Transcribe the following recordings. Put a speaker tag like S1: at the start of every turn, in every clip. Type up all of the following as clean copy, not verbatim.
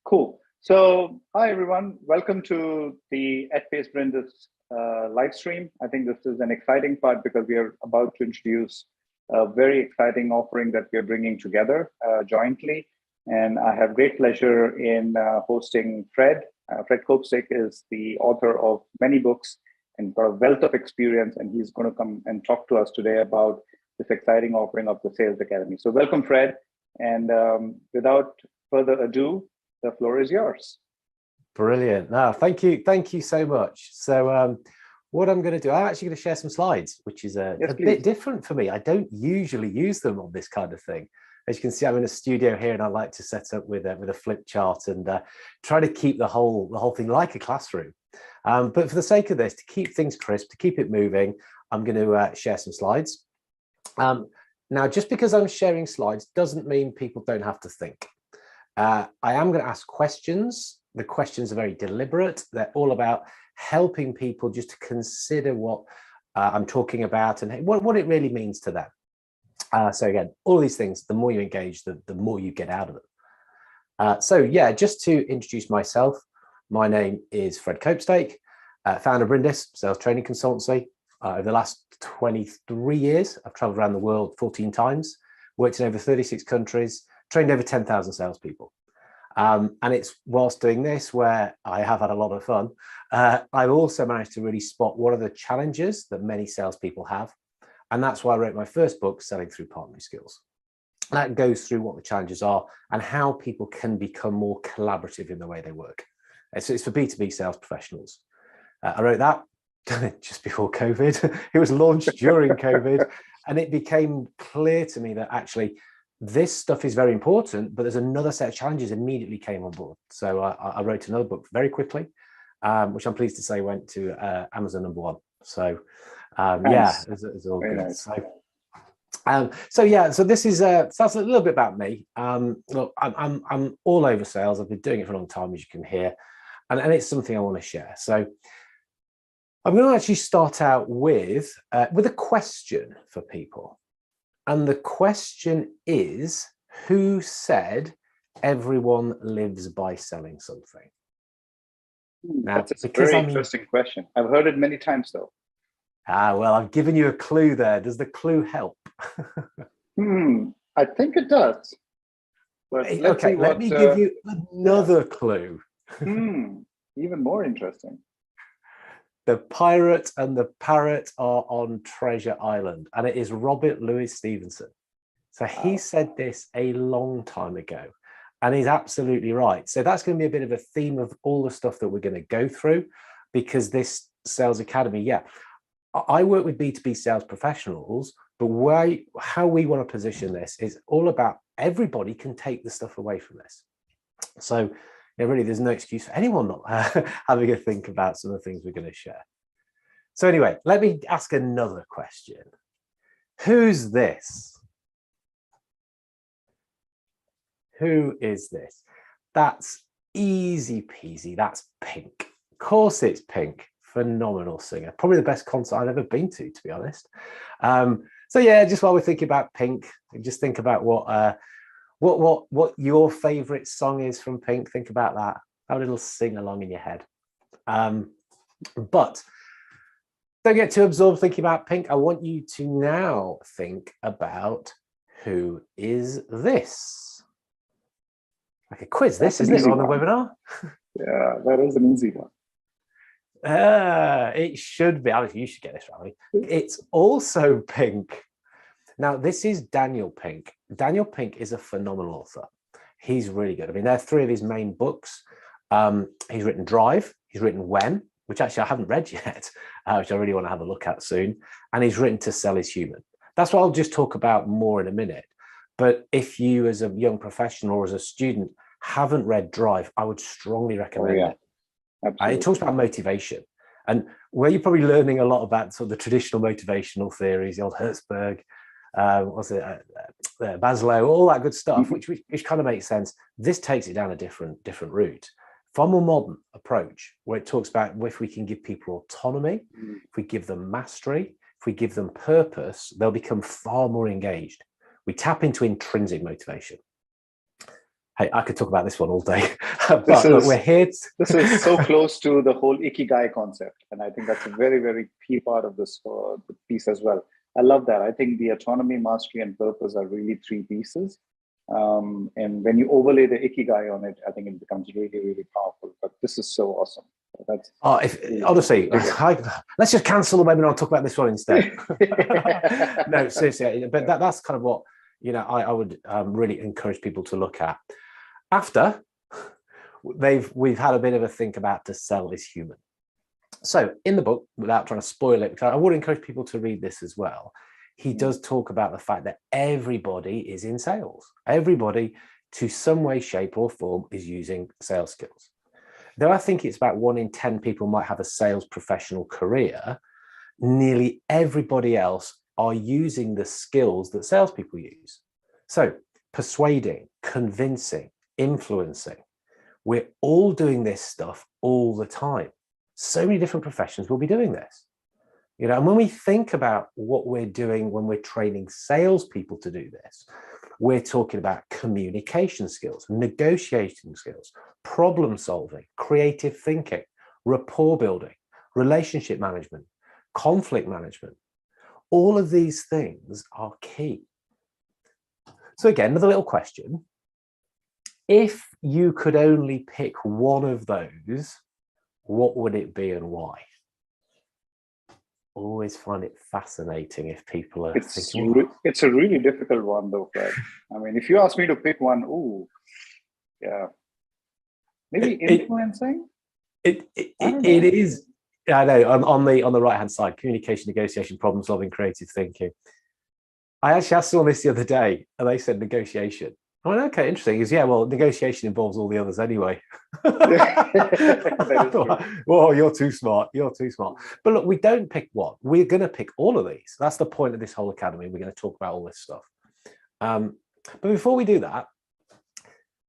S1: Cool. So, hi everyone. Welcome to the At-Pace Brindis live stream. I think this is an exciting part because we are about to introduce a very exciting offering that we are bringing together jointly. And I have great pleasure in hosting Fred. Fred Copestake is the author of many books and got a wealth of experience. And he's going to come and talk to us today about this exciting offering of the Sales Academy. So welcome, Fred. And without further ado, the floor is yours.
S2: Brilliant. No, thank you. Thank you so much. So what I'm going to do, I'm actually going to share some slides, which is a bit different for me. I don't usually use them on this kind of thing. As you can see, I'm in a studio here and I like to set up with a flip chart and try to keep the whole thing like a classroom. But for the sake of this, to keep things crisp, to keep it moving, I'm going to share some slides. Now, just because I'm sharing slides doesn't mean people don't have to think. I am going to ask questions. The questions are very deliberate. They're all about helping people just to consider what I'm talking about and what it really means to them. So again, all these things, the more you engage, the more you get out of them. So yeah, just to introduce myself, my name is Fred Copestake, founder of Brindis Sales Training Consultancy. Over the last 23 years, I've traveled around the world 14 times, worked in over 36 countries, trained over 10,000 salespeople. And it's whilst doing this where I have had a lot of fun. I've also managed to really spot what are the challenges that many salespeople have. And that's why I wrote my first book, Selling Through Partnering Skills. That goes through what the challenges are and how people can become more collaborative in the way they work. It's for B2B sales professionals. I wrote that just before COVID. It was launched during COVID. And it became clear to me that actually this stuff is very important, but there's another set of challenges immediately came on board. So I wrote another book very quickly, which I'm pleased to say went to Amazon #1. So nice. Yeah, it's all very good. Nice. So this is that's a little bit about me. Look, I'm all over sales. I've been doing it for a long time, as you can hear, and it's something I want to share. So I'm going to actually start out with a question for people. And the question is, who said everyone lives by selling something?
S1: Now, that's a very interesting question. I've heard it many times, though.
S2: Well, I've given you a clue there. Does the clue help?
S1: I think it does. But
S2: okay, let me give you another clue.
S1: Even more interesting.
S2: The pirate and the parrot are on Treasure Island, and it is Robert Louis Stevenson. So he said this a long time ago, and he's absolutely right. So that's going to be a bit of a theme of all the stuff that we're going to go through, because this Sales Academy, I work with B2B sales professionals, but how we want to position this is all about everybody can take the stuff away from this. So really, there's no excuse for anyone not having a think about some of the things we're going to share. So anyway, let me ask another question. Who's this? Who is this? That's easy peasy. That's Pink. Of course it's Pink. Phenomenal singer. Probably the best concert I've ever been to be honest. So yeah, just while we're thinking about Pink, just think about what your favorite song is from Pink. Think about that. Have a little sing along in your head. But don't get too absorbed thinking about Pink. I want you to now think about who is this? Like a quiz, this isn't it on the webinar?
S1: Yeah, that is an easy one.
S2: It should be. I think you should get this, Ravi. It's also Pink. Now, this is Daniel Pink. Daniel Pink is a phenomenal author. He's really good. I mean, there are 3 of his main books. He's written Drive, he's written When, which actually I haven't read yet, which I really want to have a look at soon. And he's written To Sell Is Human. That's what I'll just talk about more in a minute. But if you as a young professional or as a student haven't read Drive, I would strongly recommend it. It talks about motivation. And where you're probably learning a lot about sort of the traditional motivational theories, the old Hertzberg, Maslow, all that good stuff, which kind of makes sense. This takes it down a different route. Far more modern approach, where it talks about if we can give people autonomy, if we give them mastery, if we give them purpose, they'll become far more engaged. We tap into intrinsic motivation. Hey, I could talk about this one all day, but look, we're here.
S1: This is so close to the whole ikigai concept, and I think that's a very, very key part of this piece as well. I love that. I think the autonomy, mastery, and purpose are really three pieces. And when you overlay the ikigai on it, I think it becomes really, really powerful. But this is so awesome. That's
S2: honestly, let's just cancel the webinar and talk about this one instead. No, seriously, but that's kind of what I would really encourage people to look at after we've had a bit of a think about to sell is human. So in the book, without trying to spoil it, because I would encourage people to read this as well, he does talk about the fact that everybody is in sales. Everybody, to some way, shape, or form, is using sales skills. Though I think it's about 1 in 10 people might have a sales professional career, nearly everybody else are using the skills that salespeople use. So persuading, convincing, influencing, we're all doing this stuff all the time. So many different professions will be doing this. And when we think about what we're doing when we're training salespeople to do this, we're talking about communication skills, negotiating skills, problem solving, creative thinking, rapport building, relationship management, conflict management. All of these things are key. So again, another little question. If you could only pick one of those, what would it be and why? Always find it fascinating if people are thinking.
S1: It's a really difficult one though, Fred. I mean, if you ask me to pick one, yeah. Maybe influencing?
S2: It is. I know, on the right-hand side, communication, negotiation, problem solving, creative thinking. I actually asked someone this the other day and they said negotiation. I went, okay, interesting. Is well, negotiation involves all the others anyway. Whoa, you're too smart. You're too smart. But look, we don't pick one. We're going to pick all of these. That's the point of this whole academy. We're going to talk about all this stuff. But before we do that,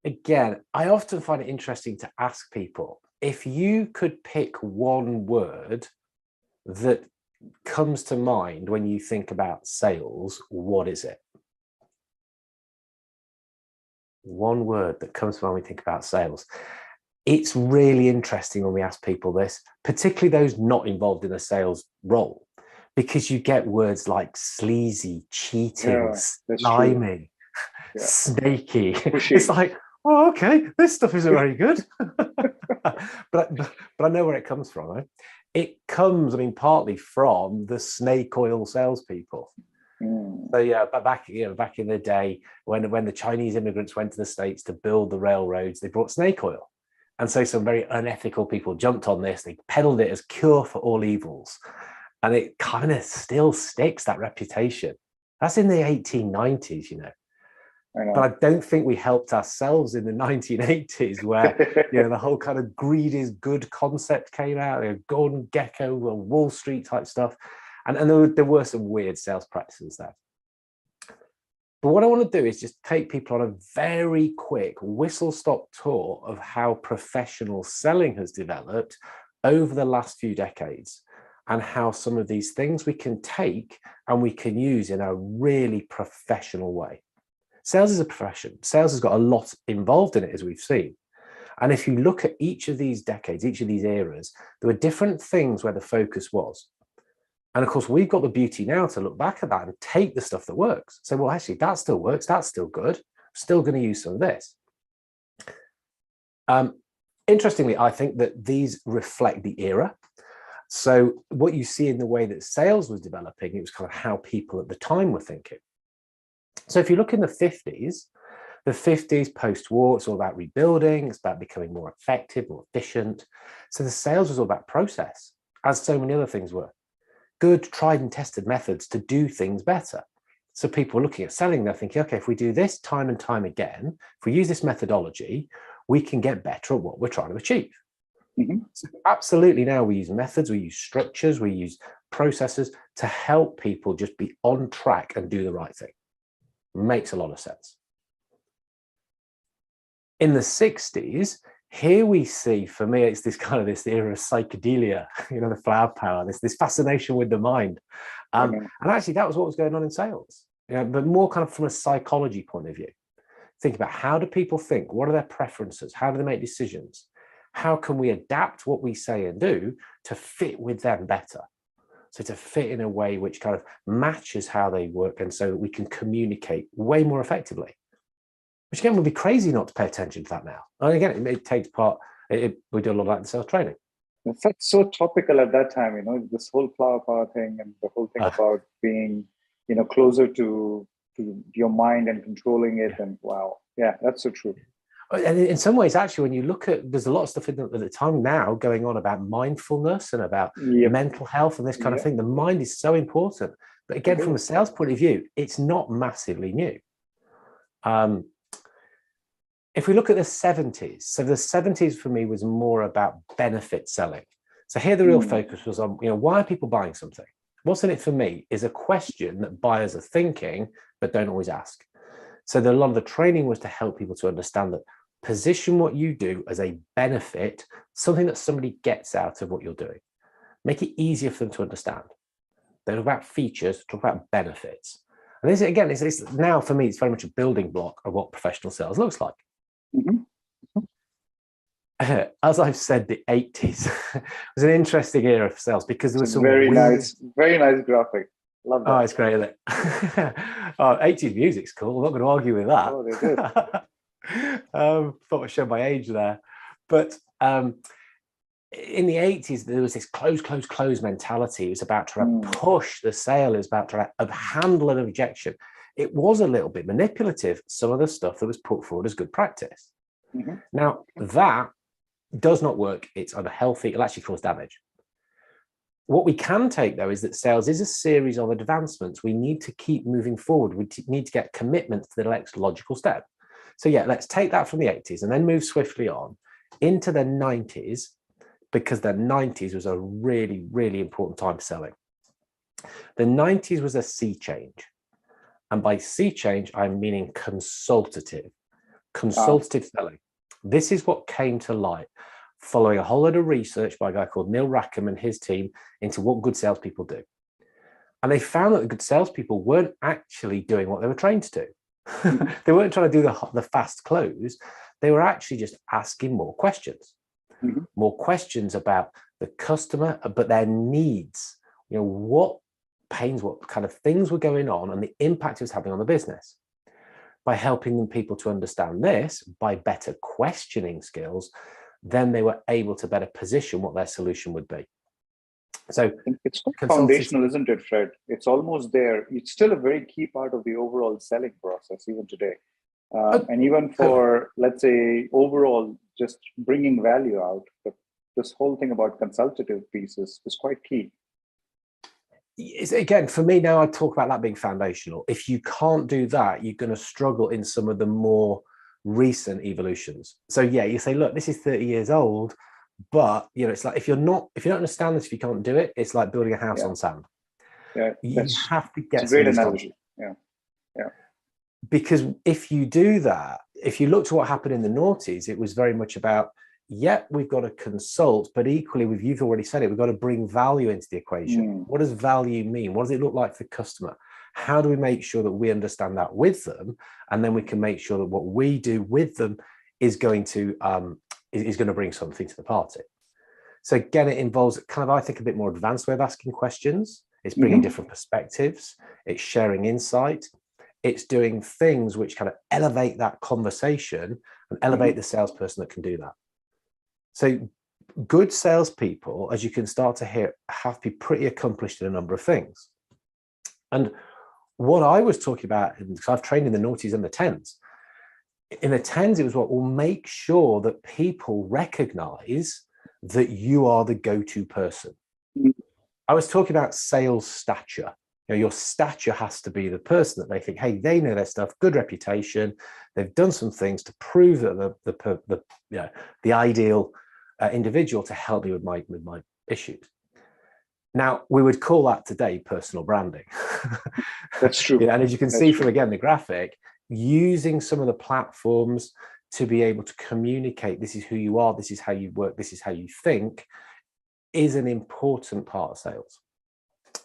S2: again, I often find it interesting to ask people, if you could pick one word that comes to mind when you think about sales, what is it? One word that comes to mind when we think about sales. It's really interesting when we ask people this, particularly those not involved in a sales role, because you get words like sleazy, cheating, slimy, snaky. Pushy. It's like, oh, okay, this stuff isn't very good. but I know where it comes from. Right? It comes, partly from the snake oil salespeople. So yeah, but back in the day when the Chinese immigrants went to the States to build the railroads, they brought snake oil, and so some very unethical people jumped on this. They peddled it as cure for all evils, and it kind of still sticks, that reputation. That's in the 1890s, But I don't think we helped ourselves in the 1980s, where the whole kind of greed is good concept came out, Gordon Gekko, Wall Street type stuff. And there were some weird sales practices there. But what I want to do is just take people on a very quick whistle-stop tour of how professional selling has developed over the last few decades, and how some of these things we can take and we can use in a really professional way. Sales is a profession. Sales has got a lot involved in it, as we've seen. And if you look at each of these decades, each of these eras, there were different things where the focus was. And of course, we've got the beauty now to look back at that and take the stuff that works. So, well, actually, that still works. That's still good. Still going to use some of this. Interestingly, I think that these reflect the era. So what you see in the way that sales was developing, it was kind of how people at the time were thinking. So if you look in the 50s post-war, it's all about rebuilding. It's about becoming more effective, more efficient. So the sales was all about process, as so many other things were. Good, tried and tested methods to do things better. So people are looking at selling, they're thinking, okay, if we do this time and time again, if we use this methodology, we can get better at what we're trying to achieve. So absolutely, now we use methods, we use structures, we use processes to help people just be on track and do the right thing. Makes a lot of sense. In the 60s, here we see, for me, it's this era of psychedelia, the flower power, this fascination with the mind. And actually, that was what was going on in sales, but more kind of from a psychology point of view. think about how do people think? What are their preferences? How do they make decisions? How can we adapt what we say and do to fit with them better? So to fit in a way which kind of matches how they work, and so that we can communicate way more effectively. Which again would be crazy not to pay attention to that now. And again, it takes part, we do a lot of that in sales training.
S1: That's so topical at that time, this whole flower power thing and the whole thing about being, closer to your mind and controlling it. And wow, yeah, that's so true.
S2: And in some ways, actually, when you look at, there's a lot of stuff at the time now going on about mindfulness and about mental health and this kind of thing. The mind is so important. But again, from a sales point of view, it's not massively new. If we look at the 70s, so the 70s for me was more about benefit selling. So here the real focus was on, why are people buying something? What's in it for me is a question that buyers are thinking, but don't always ask. So a lot of the training was to help people to understand that position what you do as a benefit, something that somebody gets out of what you're doing. Make it easier for them to understand. They talk about features, talk about benefits. And this, again, it's now for me, it's very much a building block of what professional sales looks like. As I've said, the 80s was an interesting era for sales because there was some
S1: very nice graphic. Love that.
S2: Oh, it's great, isn't it? 80s music's cool. I'm not going to argue with that.
S1: Oh, they did.
S2: Thought I showed my age there. But in the 80s, there was this close mentality. It was about trying to push the sale. It was about trying to handle an objection. It was a little bit manipulative, some of the stuff that was put forward as good practice. Now, that does not work. It's unhealthy. It'll actually cause damage. What we can take, though, is that sales is a series of advancements. We need to keep moving forward. We need to get commitments to the next logical step. So yeah, let's take that from the 80s and then move swiftly on into the 90s, because the 90s was a really, really important time for selling. The 90s was a sea change. And by sea change, I'm meaning consultative selling. This is what came to light following a whole lot of research by a guy called Neil Rackham and his team into what good salespeople do. And they found that the good salespeople weren't actually doing what they were trained to do. They weren't trying to do the fast close. They were actually just asking more questions, more questions about the customer, but their needs, what pains, what kind of things were going on and the impact it was having on the business. By helping people to understand this, by better questioning skills, then they were able to better position what their solution would be. So
S1: it's quite foundational, isn't it, Fred? It's almost there. It's still a very key part of the overall selling process, even today. And even for, let's say, overall, just bringing value out, this whole thing about consultative pieces is quite key.
S2: Again, for me now, I talk about that being foundational. If you can't do that, you're going to struggle in some of the more recent evolutions. So yeah, you say, look, this is 30 years old, but it's like if you don't understand this, if you can't do it, it's like building a house on sand.
S1: Yeah,
S2: you have to get.
S1: It's a great analogy. Yeah.
S2: Because if you do that, if you look to what happened in the noughties, it was very much about, we've got to consult, but equally, you've already said it, we've got to bring value into the equation. What does value mean? What does it look like for the customer? How do we make sure that we understand that with them? And then we can make sure that what we do with them is going to bring something to the party. So again, it involves kind of, I think, a bit more advanced way of asking questions. It's bringing different perspectives. It's sharing insight. It's doing things which kind of elevate that conversation and elevate the salesperson that can do that. So good salespeople, as you can start to hear, have to be pretty accomplished in a number of things. And what I was talking about, because I've trained in the noughties and the tens. In the tens, it was what will make sure that people recognize that you are the go-to person. I was talking about sales stature. Your stature has to be the person that they think, hey, they know their stuff, good reputation. They've done some things to prove that the ideal individual to help me with my issues. Now, we would call that today personal branding.
S1: That's true.
S2: And as you can see from, again, the graphic, using some of the platforms to be able to communicate, this is who you are, this is how you work, this is how you think, is an important part of sales.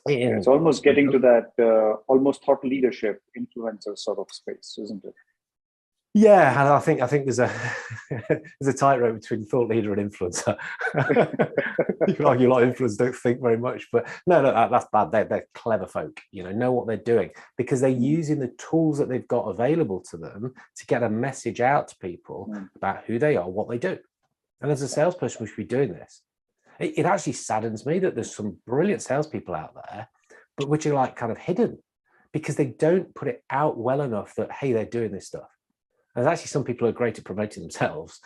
S1: It's almost getting to that almost thought leadership influencer sort of space, isn't it?
S2: Yeah, and I think there's a there's a tightrope between thought leader and influencer. You can argue a lot of influencers don't think very much, but no, that's bad. They're clever folk, know what they're doing because they're using the tools that they've got available to them to get a message out to people about who they are, what they do. And as a salesperson, we should be doing this. It actually saddens me that there's some brilliant salespeople out there, but which are like kind of hidden because they don't put it out well enough that, hey, they're doing this stuff. There's actually some people who are great at promoting themselves.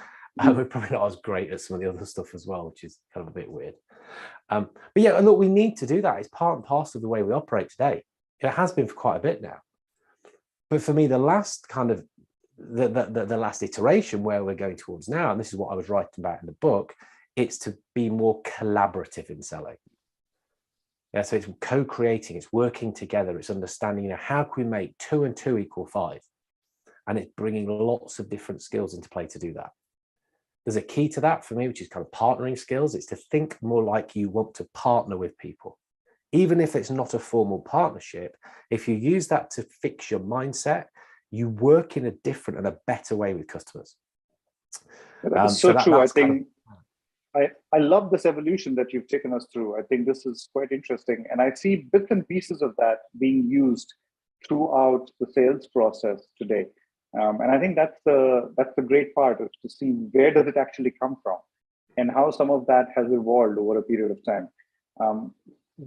S2: We're probably not as great at some of the other stuff as well, which is kind of a bit weird. But yeah, look, we need to do that. It's part and parcel of the way we operate today. It has been for quite a bit now. But for me, the last kind of the last iteration where we're going towards now, and this is what I was writing about in the book, it's to be more collaborative in selling. Yeah, so it's co-creating, it's working together, it's understanding, how can we make 2 and 2 equal 5? And it's bringing lots of different skills into play to do that. There's a key to that for me, which is kind of partnering skills. It's to think more like you want to partner with people. Even if it's not a formal partnership, if you use that to fix your mindset, you work in a different and a better way with customers.
S1: That's so true. I think I love this evolution that you've taken us through. I think this is quite interesting. And I see bits and pieces of that being used throughout the sales process today. And I think that's the great part, is to see where does it actually come from and how some of that has evolved over a period of time.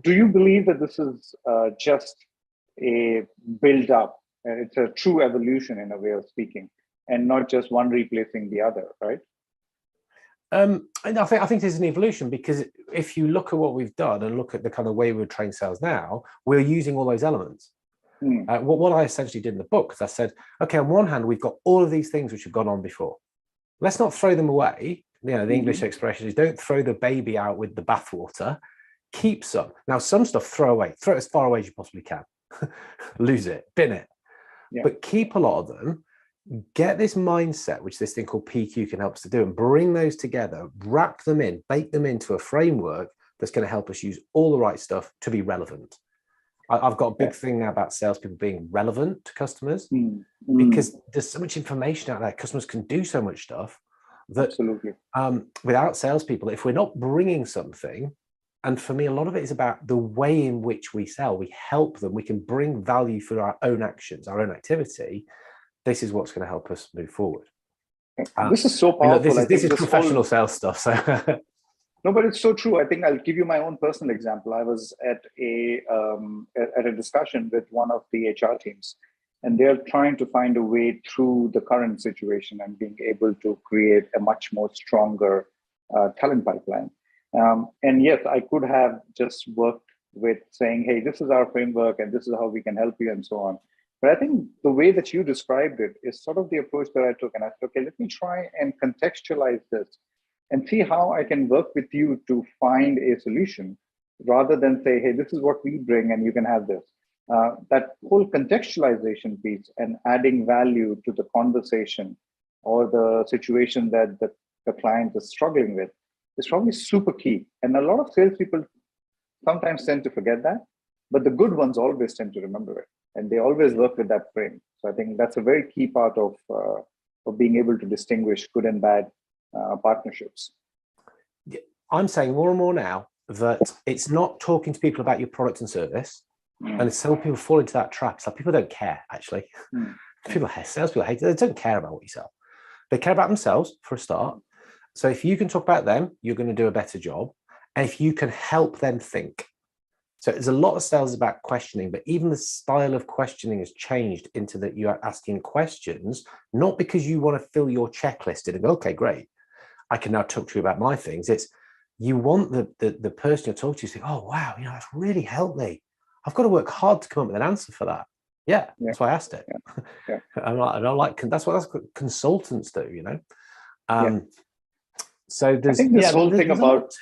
S1: Do you believe that this is just a build up, and it's a true evolution in a way of speaking, and not just one replacing the other, right?
S2: And I think there's an evolution, because if you look at what we've done and look at the kind of way we train sales now, we're using all those elements. What I essentially did in the book is I said, okay, on one hand, we've got all of these things which have gone on before. Let's not throw them away. The English expression is don't throw the baby out with the bathwater. Keep some. Now, some stuff throw away. Throw it as far away as you possibly can. Lose it. Bin it. Yeah. But keep a lot of them. Get this mindset, which this thing called PQ can help us to do, and bring those together, wrap them in, bake them into a framework that's going to help us use all the right stuff to be relevant. I've got a big thing now about salespeople being relevant to customers, because there's so much information out there. Customers can do so much stuff that without salespeople, if we're not bringing something, and for me, a lot of it is about the way in which we sell. We help them. We can bring value for our own actions, our own activity. This is what's going to help us move forward.
S1: This is so powerful.
S2: This is professional sales stuff. So.
S1: No, but it's so true. I think I'll give you my own personal example. I was at a discussion with one of the HR teams, and they're trying to find a way through the current situation and being able to create a much more stronger talent pipeline. And yes, I could have just worked with saying, hey, this is our framework and this is how we can help you and so on. But I think the way that you described it is sort of the approach that I took. And I said, okay, let me try and contextualize this and see how I can work with you to find a solution, rather than say, hey, this is what we bring and you can have this. That whole contextualization piece and adding value to the conversation or the situation that the client is struggling with is probably super key. And a lot of salespeople sometimes tend to forget that, but the good ones always tend to remember it. And they always work with that frame. So I think that's a very key part of being able to distinguish good and bad partnerships.
S2: I'm saying more and more now that it's not talking to people about your product and service. And some people fall into that trap. It's like people don't care, actually. Salespeople hate it. They don't care about what you sell. They care about themselves for a start. So if you can talk about them, you're going to do a better job. And if you can help them think. So there's a lot of sales about questioning, but even the style of questioning has changed into that you are asking questions, not because you want to fill your checklist in and go, okay, great, I can now talk to you about my things. It's you want the person you're talking to say, oh, wow, that's really helped me. I've got to work hard to come up with an answer for that. Yeah. That's why I asked it. That's what consultants do, So there's,
S1: I think this whole thing about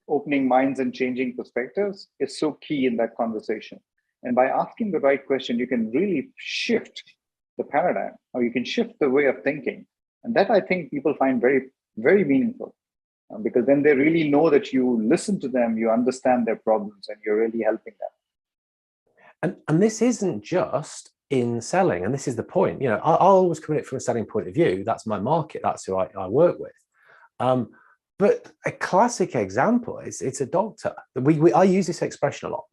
S1: opening minds and changing perspectives is so key in that conversation. And by asking the right question, you can really shift the paradigm, or you can shift the way of thinking. And that I think people find very, very meaningful, because then they really know that you listen to them, you understand their problems, and you're really helping them.
S2: And this isn't just in selling. And this is the point. You know, I'll always come at it from a selling point of view. That's my market. That's who I work with. But a classic example is it's a doctor. I use this expression a lot.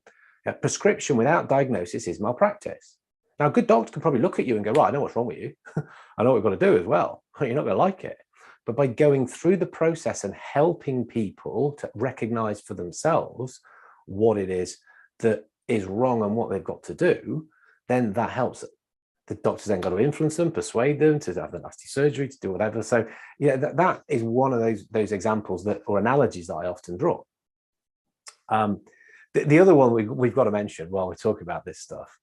S2: A prescription without diagnosis is malpractice. Now, a good doctor can probably look at you and go, right, I know what's wrong with you. I know what we've got to do as well. You're not going to like it. But by going through the process and helping people to recognize for themselves what it is that is wrong and what they've got to do, then that helps them. The doctor's then got to influence them, persuade them to have the nasty surgery, to do whatever. So, yeah, that is one of those examples or analogies that I often draw. The other one we've got to mention while we talk about this stuff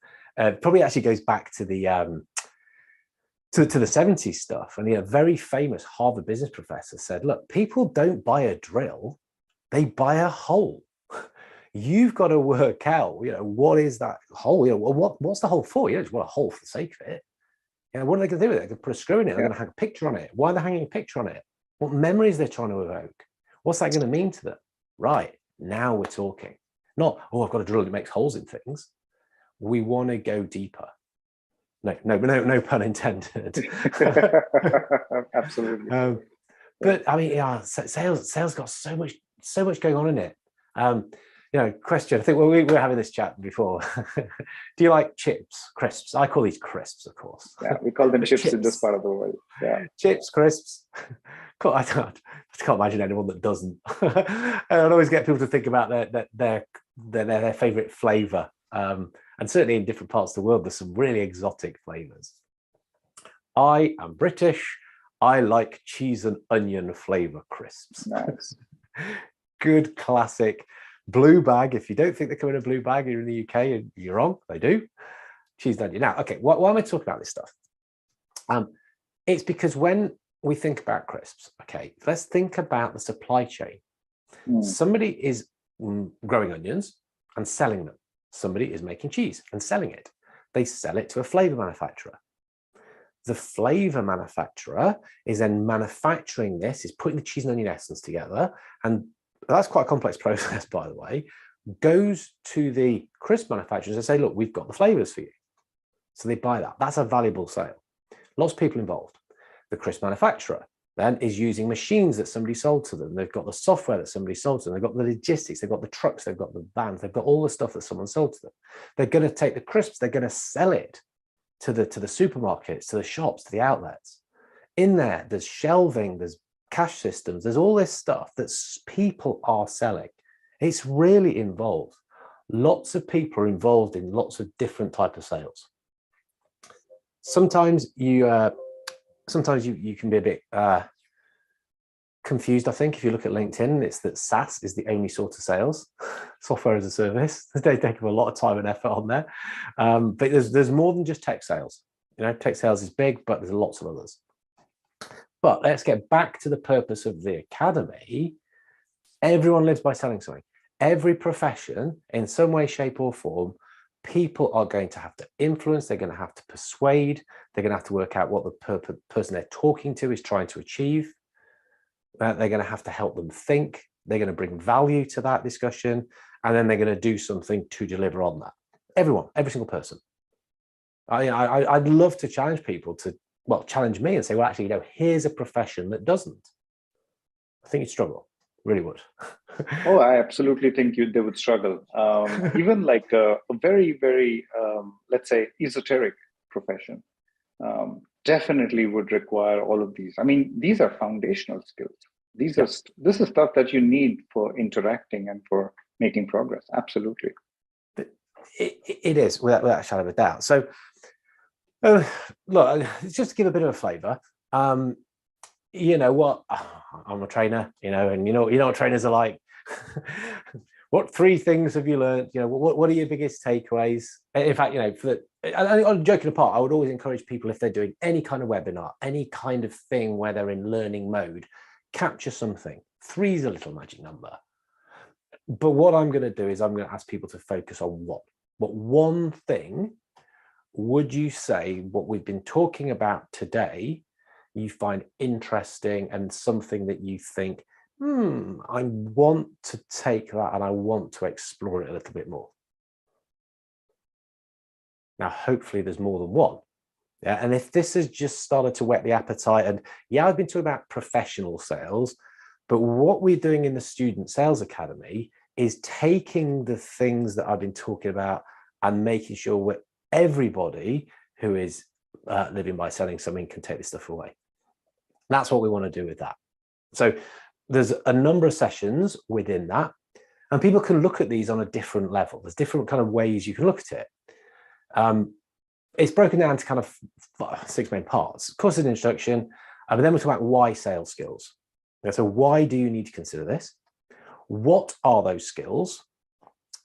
S2: probably actually goes back to the 70s stuff. And a very famous Harvard business professor said, look, people don't buy a drill, they buy a hole. You've got to work out, what is that hole? What's the hole for? You don't just want a hole for the sake of it. What are they going to do with it? They're going to put a screw in it. They're going to hang a picture on it. Why are they hanging a picture on it? What memories they're trying to evoke? What's that going to mean to them? Right, now we're talking. Not, I've got a drill that makes holes in things. We want to go deeper. No pun intended.
S1: Absolutely.
S2: But I mean, sales got so much going on in it. Question. I think we were having this chat before. Do you like chips, crisps? I call these crisps, of course.
S1: Yeah, we call them chips in this part of the world. Yeah,
S2: chips, crisps. Cool. I can't imagine anyone that doesn't. I always get people to think about their favorite flavor. And certainly in different parts of the world, there's some really exotic flavors. I am British. I like cheese and onion flavor crisps.
S1: Nice.
S2: Good classic blue bag. If you don't think they come in a blue bag, you're in the UK, you're wrong. They do. Cheese and onion. Now, okay, why am I talking about this stuff? It's because when we think about crisps, okay, let's think about the supply chain. Somebody is growing onions and selling them. Somebody is making cheese and selling it. They sell it to a flavor manufacturer. The flavor manufacturer is then manufacturing this, is putting the cheese and onion essence together. And that's quite a complex process, by the way, goes to the crisp manufacturers and say, look, we've got the flavors for you. So they buy that. That's a valuable sale. Lots of people involved. The crisp manufacturer then is using machines that somebody sold to them. They've got the software that somebody sold to them. They've got the logistics. They've got the trucks. They've got the vans. They've got all the stuff that someone sold to them. They're going to take the crisps. They're going to sell it to the supermarkets, to the shops, to the outlets. In there, there's shelving, there's cash systems, there's all this stuff that people are selling. It's really involved. Lots of people are involved in lots of different types of sales. Sometimes you can be a bit confused. I think if you look at LinkedIn, it's that SaaS is the only sort of sales, software as a service. They take a lot of time and effort on there. But there's more than just tech sales. Tech sales is big, but there's lots of others. But let's get back to the purpose of the academy. Everyone lives by selling something. Every profession, in some way, shape, or form, people are going to have to influence. They're going to have to persuade. They're going to have to work out what the person they're talking to is trying to achieve. They're going to have to help them think. They're going to bring value to that discussion. And then they're going to do something to deliver on that. Everyone, every single person. I'd love to challenge people to, challenge me and say, well, actually, here's a profession that doesn't. I think you'd struggle. Really would.
S1: Oh, I absolutely think they would struggle. Even like a very, very, let's say, esoteric profession definitely would require all of these. I mean, these are foundational skills. This is stuff that you need for interacting and for making progress. Absolutely.
S2: It is, without a shadow of a doubt. So, look, just to give a bit of a flavour, you know what? I'm a trainer, and you know what trainers are like. What 3 things have you learned? What are your biggest takeaways? In fact, I'm joking apart, I would always encourage people, if they're doing any kind of webinar, any kind of thing where they're in learning mode, capture something. 3 is a little magic number. But what I'm going to do is I'm going to ask people to focus on what one thing would you say what we've been talking about today you find interesting and something that you think, I want to take that and I want to explore it a little bit more. Now, hopefully there's more than one. Yeah, and if this has just started to whet the appetite, and yeah, I've been talking about professional sales, but what we're doing in the Student Sales Academy is taking the things that I've been talking about and making sure everybody who is living by selling something can take this stuff away. That's what we want to do with that. So there's a number of sessions within that, and people can look at these on a different level. There's different kind of ways you can look at it. It's broken down to kind of 6 main parts. Of course, an introduction, but then we'll talk about why sales skills. So why do you need to consider this? What are those skills?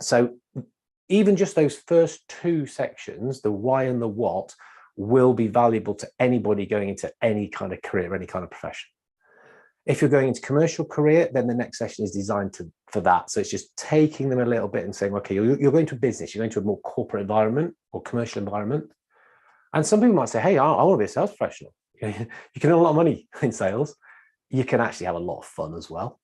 S2: So even just those first 2 sections, the why and the what, will be valuable to anybody going into any kind of career, any kind of profession. If you're going into commercial career, then the next session is designed for that. So it's just taking them a little bit and saying, okay, you're going to a business, you're going to a more corporate environment or commercial environment. And some people might say, hey, I want to be a sales professional. You can earn a lot of money in sales. You can actually have a lot of fun as well.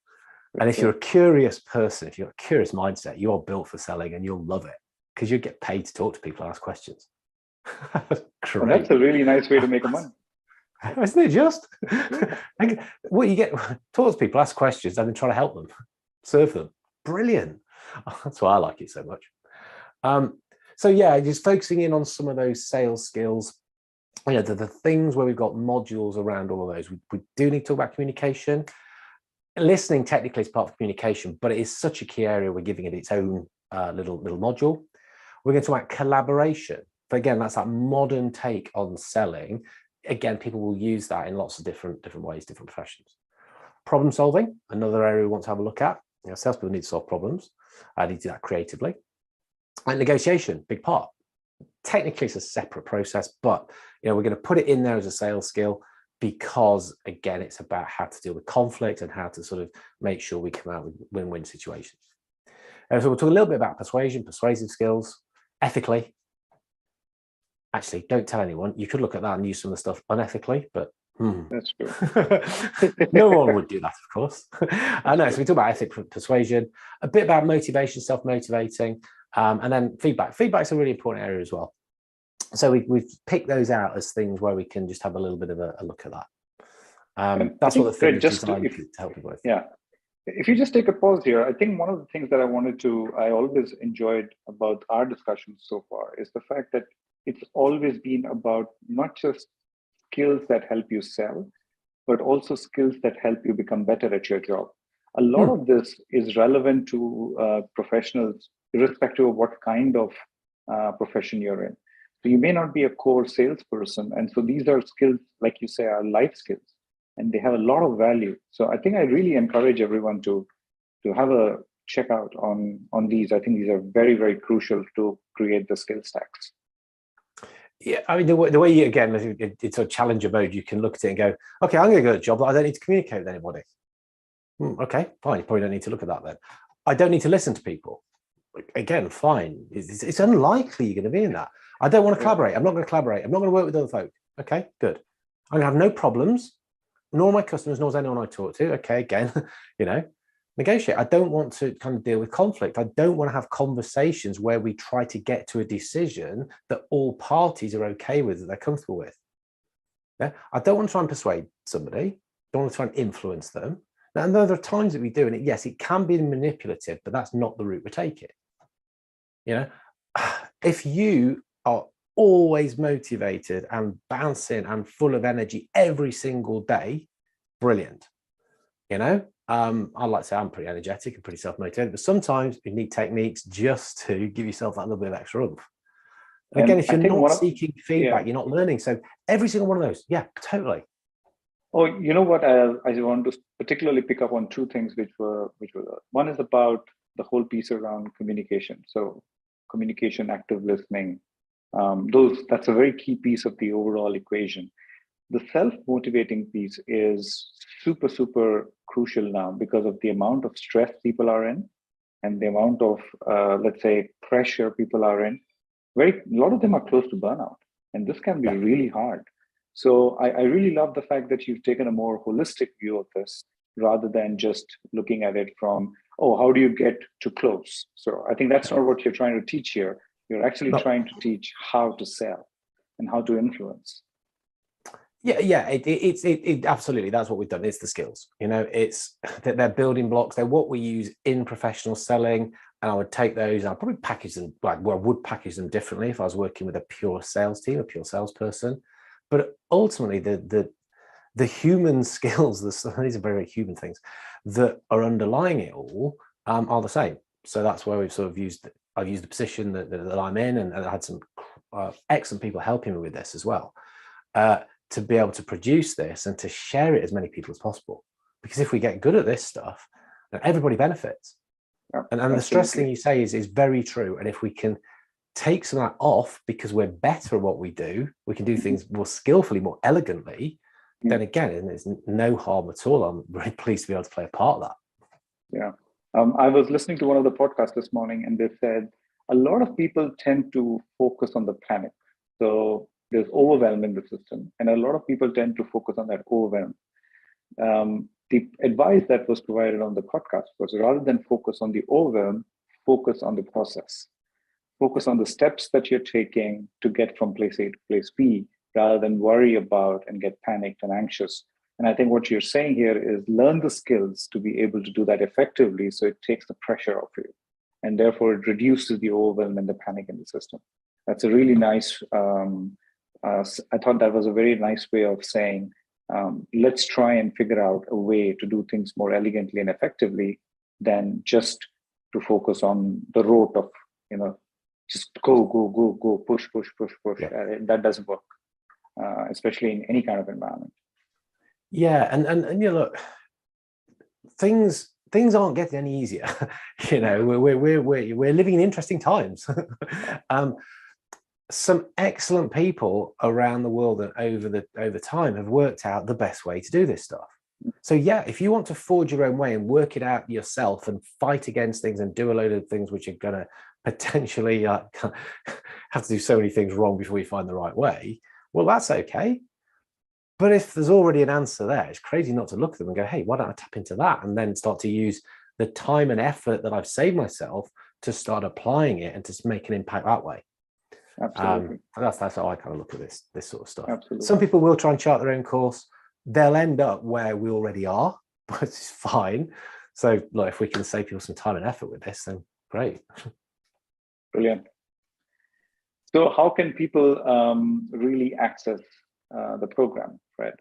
S2: And if you're a curious person, if you're a curious mindset, you are built for selling and you'll love it because you get paid to talk to people and ask questions.
S1: Great. Well, that's a really nice way to make money.
S2: Isn't it just? What you get, talk to people, ask questions, and then try to help them, serve them. Brilliant. That's why I like it so much. So yeah, just focusing in on some of those sales skills. The things where we've got modules around all of those. We do need to talk about communication. Listening technically is part of communication, but it is such a key area. We're giving it its own little module. We're going to talk about collaboration. But again, that's that modern take on selling. Again, people will use that in lots of different ways, different professions. Problem solving, another area we want to have a look at. Salespeople need to solve problems. I need to do that creatively. And negotiation, big part. Technically, it's a separate process, but we're going to put it in there as a sales skill because, again, it's about how to deal with conflict and how to sort of make sure we come out with win-win situations. So we'll talk a little bit about persuasion, persuasive skills, ethically. Actually, don't tell anyone. You could look at that and use some of the stuff unethically, but
S1: that's true.
S2: No one would do that, of course. No, so we talk about ethic, persuasion, a bit about motivation, self-motivating, and then feedback. Feedback's a really important area as well. So we've picked those out as things where we can just have a little bit of a look at that. That's what the thing is designed to help you with.
S1: Yeah. If you just take a pause here, I think one of the things that I always enjoyed about our discussions so far is the fact that it's always been about not just skills that help you sell, but also skills that help you become better at your job. A lot of this is relevant to professionals, irrespective of what kind of profession you're in. So you may not be a core salesperson. And so these are skills, like you say, are life skills, and they have a lot of value. So I think I really encourage everyone to have a check out on these. I think these are very, very crucial to create the skill stacks.
S2: Yeah, I mean, the way you, again, it's a challenger mode, you can look at it and go, okay, I'm going to go to a job that I don't need to communicate with anybody. Okay, fine. You probably don't need to look at that then. I don't need to listen to people. Again, fine. It's unlikely you're going to be in that. I don't want to collaborate. I'm not going to collaborate. I'm not going to work with other folk. Okay, good. I'm going to have no problems, nor my customers, nor anyone I talk to. Okay, again, negotiate. I don't want to kind of deal with conflict. I don't want to have conversations where we try to get to a decision that all parties are okay with, that they're comfortable with. Yeah? I don't want to try and persuade somebody. I don't want to try and influence them. Now, and there are times that we do, and yes, it can be manipulative, but that's not the route we're taking. If you are always motivated and bouncing and full of energy every single day, brilliant. I like to say I'm pretty energetic and pretty self-motivated, but sometimes you need techniques just to give yourself that little bit of extra oomph. Again, if you're not seeking feedback, you're not learning. So every single one of those, yeah, totally.
S1: Oh, you know what? I want to particularly pick up on two things, which were one is about the whole piece around communication. So communication, active listening, that's a very key piece of the overall equation. The self-motivating piece is super, super crucial now because of the amount of stress people are in and the amount of, let's say, pressure people are in. A lot of them are close to burnout, and this can be really hard. So I really love the fact that you've taken a more holistic view of this rather than just looking at it from, how do you get to close? So I think that's not what you're trying to teach here. You're actually trying to teach how to sell and how to influence.
S2: Yeah, it absolutely. That's what we've done. It's the skills, it's that they're building blocks. They're what we use in professional selling. And I would take those and I'd probably package them, I would package them differently if I was working with a pure sales team, a pure salesperson. But ultimately, the human skills, these are very, very human things that are underlying it all are the same. So that's where we've sort of I've used the position that I'm in, and I had some excellent people helping me with this as well. To be able to produce this and to share it as many people as possible. Because if we get good at this stuff, everybody benefits.
S1: Yeah,
S2: and the stress thing you say is very true. And if we can take some of that off because we're better at what we do, we can do things more skillfully, more elegantly, then again, there's no harm at all. I'm very pleased to be able to play a part of that.
S1: Yeah. I was listening to one of the podcasts this morning, and they said a lot of people tend to focus on the panic. So there's overwhelm in the system, and a lot of people tend to focus on that overwhelm. The advice that was provided on the podcast was, rather than focus on the overwhelm, focus on the process. Focus on the steps that you're taking to get from place A to place B, rather than worry about and get panicked and anxious. And I think what you're saying here is learn the skills to be able to do that effectively, so it takes the pressure off you. And therefore, it reduces the overwhelm and the panic in the system. That's a really nice, I thought that was a very nice way of saying, let's try and figure out a way to do things more elegantly and effectively than just to focus on the rote of, just go, push.
S2: Yeah.
S1: That doesn't work, especially in any kind of environment.
S2: Yeah, and look, things aren't getting any easier. We're living in interesting times. Some excellent people around the world and over time have worked out the best way to do this stuff. So yeah, if you want to forge your own way and work it out yourself and fight against things and do a load of things which are going to potentially have to do so many things wrong before you find the right way, well, that's okay. But if there's already an answer there, it's crazy not to look at them and go, hey, why don't I tap into that? And then start to use the time and effort that I've saved myself to start applying it and to make an impact that way.
S1: Absolutely.
S2: That's how I kind of look at this sort of stuff.
S1: Absolutely.
S2: Some people will try and chart their own course. They'll end up where we already are, but it's fine. So look, if we can save people some time and effort with this, then great.
S1: Brilliant. So how can people really access the program, Fred?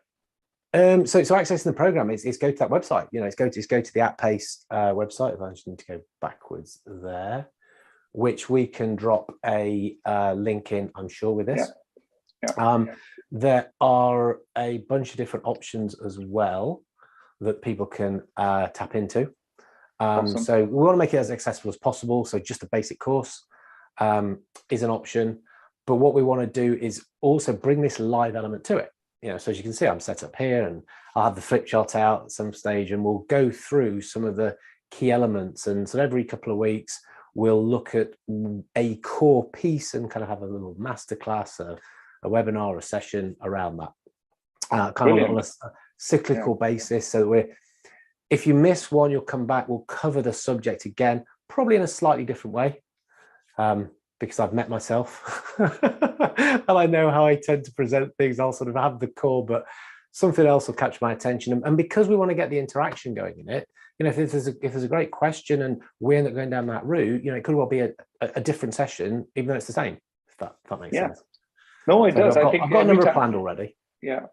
S2: So accessing the program is go to that website. It's go to the AtPace website. If I just need to go backwards there, which we can drop a link in, I'm sure, with this.
S1: Yeah.
S2: There are a bunch of different options as well that people can tap into.
S1: Awesome.
S2: So we want to make it as accessible as possible. So just a basic course is an option. But what we want to do is also bring this live element to it. So as you can see, I'm set up here and I'll have the flip chart out at some stage, and we'll go through some of the key elements. And so every couple of weeks, we'll look at a core piece and kind of have a little masterclass, a webinar, a session around that, kind of on a cyclical basis. So if you miss one, you'll come back. We'll cover the subject again, probably in a slightly different way, because I've met myself and I know how I tend to present things. I'll sort of have the core, but something else will catch my attention. And because we want to get the interaction going in it, if there's a great question and we end up going down that route, it could well be a different session, even though it's the same. If that makes sense.
S1: No, it does.
S2: I've got a number planned already.
S1: Yeah.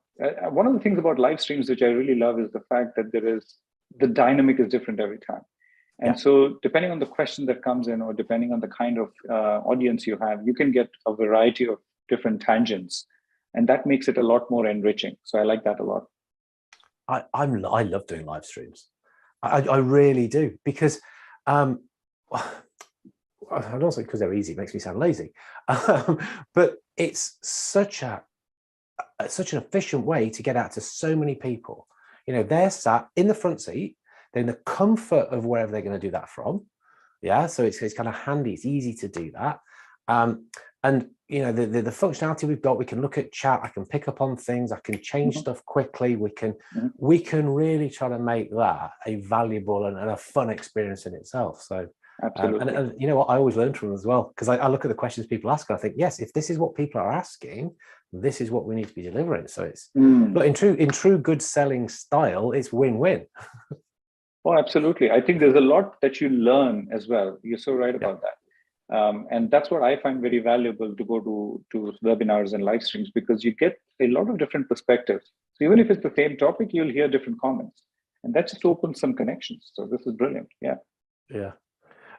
S1: One of the things about live streams, which I really love, is the fact that the dynamic is different every time. And so depending on the question that comes in, or depending on the kind of audience you have, you can get a variety of different tangents. And that makes it a lot more enriching. So I like that a lot.
S2: I love doing live streams. I really do, because I don't say because they're easy, it makes me sound lazy, but it's such an efficient way to get out to so many people. They're sat in the front seat, they're in the comfort of wherever they're going to do that from. So it's kind of handy, it's easy to do that. And the functionality we've got, we can look at chat, I can pick up on things, I can change stuff quickly, we can really try to make that a valuable and a fun experience in itself. So
S1: Absolutely.
S2: And you know what, I always learn from them as well, because I look at the questions people ask and I think, yes, if this is what people are asking, this is what we need to be delivering. So it's look, in true good selling style, it's win-win.
S1: Oh, absolutely. I think there's a lot that you learn as well. You're so right about that. And that's what I find very valuable to go to webinars and live streams, because you get a lot of different perspectives. So even if it's the same topic, you'll hear different comments, and that just opens some connections. So this is brilliant. Yeah.
S2: Yeah.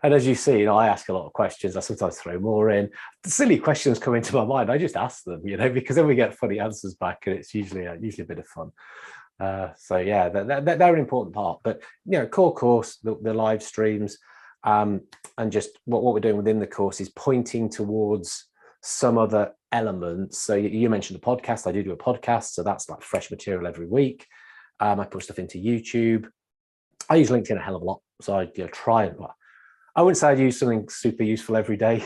S2: And as you see, you know, I ask a lot of questions. I sometimes throw more in. The silly questions come into my mind. I just ask them, you know, because then we get funny answers back, and it's usually a bit of fun. So yeah, they're an important part. But you know, core course, the live streams, and just what we're doing within the course is pointing towards some other elements. So you mentioned the podcast. I do a podcast, so that's like fresh material every week. I put stuff into YouTube. I use LinkedIn a hell of a lot, so I try and. I wouldn't say I'd use something super useful every day.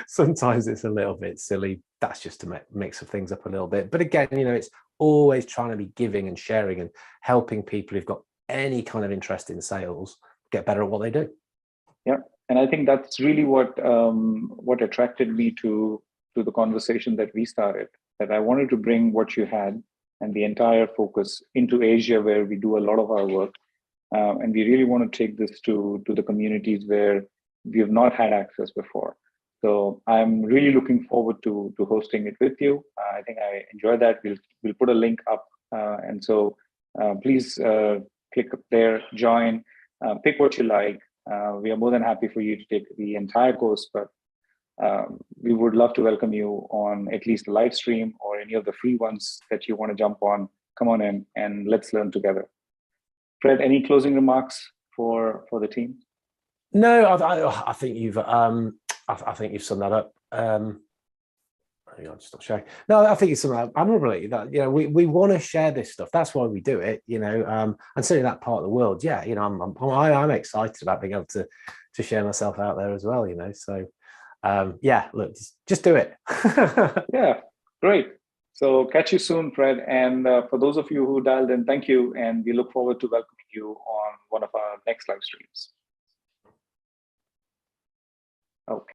S2: Sometimes it's a little bit silly. That's just to mix of things up a little bit. But again, you know, it's always trying to be giving and sharing and helping people who've got any kind of interest in sales get better at what they do.
S1: Yeah, and I think that's really what attracted me to the conversation that we started. That I wanted to bring what you had and the entire focus into Asia, where we do a lot of our work. And we really want to take this to the communities where we have not had access before. So I'm really looking forward to hosting it with you. I think I enjoy that. We'll put a link up, and so please click up there, join, pick what you like. We are more than happy for you to take the entire course, but we would love to welcome you on at least a live stream or any of the free ones that you want to jump on. Come on in and let's learn together. Fred, any closing remarks for the team?
S2: No, I think you've I think you've summed that up. I'll just stop sharing. No, I think you've summed that up admirably. That, you know, we want to share this stuff. That's why we do it. You know, and certainly that part of the world. Yeah, you know, I'm excited about being able to share myself out there as well. You know, so yeah, look, just do it.
S1: Yeah, great. So catch you soon, Fred. And for those of you who dialed in, thank you. And we look forward to welcoming you on one of our next live streams. Okay.